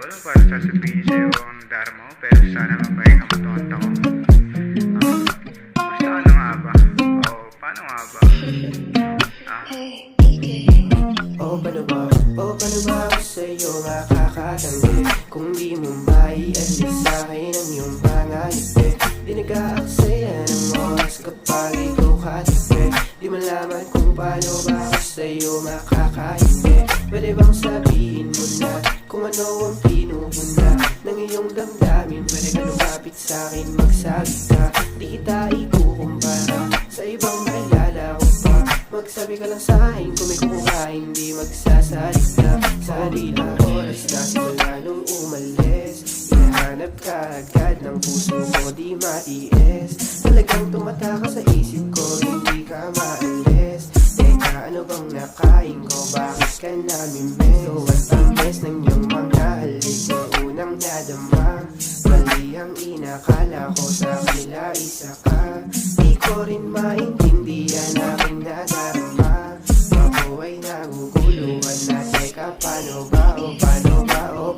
lang para sasabihin sa'yo ang darama ko, pero sana mapahinga mo tong kanta ko. Basta ano nga ba? O paano nga ba? Paano ba ako sa'yo makakatanggi kung di mo maialis sa'kin ang iyong mga ngiti? Di nag-aaksaya ng oras kapag ikaw katabi. Di malaman kung paano ba ako sa'yo makakahindi. Pwede bang sabihin mo na kung ano ang pinupuna ng iyong damdamin? Pwede ka lumapit sa'kin, magsabi ka, di kita ikukumpara sa ibang makilala ko pa. Magsabi ka lang sa'kin kung may kukuhain, di magsasalita. Sa dilang oras na simula nung umalis, hinahanap ka agad ng puso ko, di matiis. Talagang tumatakas sa isip ko, hindi ka maalis. Teka, ano bang nakain ko? Bakit ka namimiss? So ang tamis ng iyong mga halik, yung unang nadama. Mali ang inakala ko, sa kanila isa ka. Di ko rin maintindihan aking nadarama. Ako ay naguguluhan na, teka, paano ba?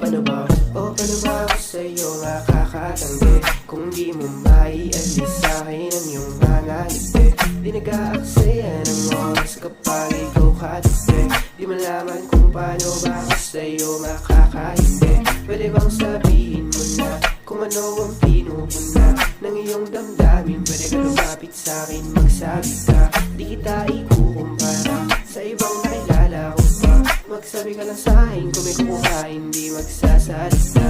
Paano ba ako sa'yo makakatanggi kung di mo maialis sa'kin ang iyong mga ngiti? Di nag-aaksaya ng oras kapag ikaw katabi. Di malaman kung paano ba ako sa'yo makakahindi. Pwede bang sabihin mo na kung ano ang pinupuna ng iyong damdamin? Pwede ka lumapit sa'kin, magsabi ka, di kita ikukumpara sa ibang nakilala ko pa. Magsabi ka lang sa'kin kung may kukuhain, di magsasalita.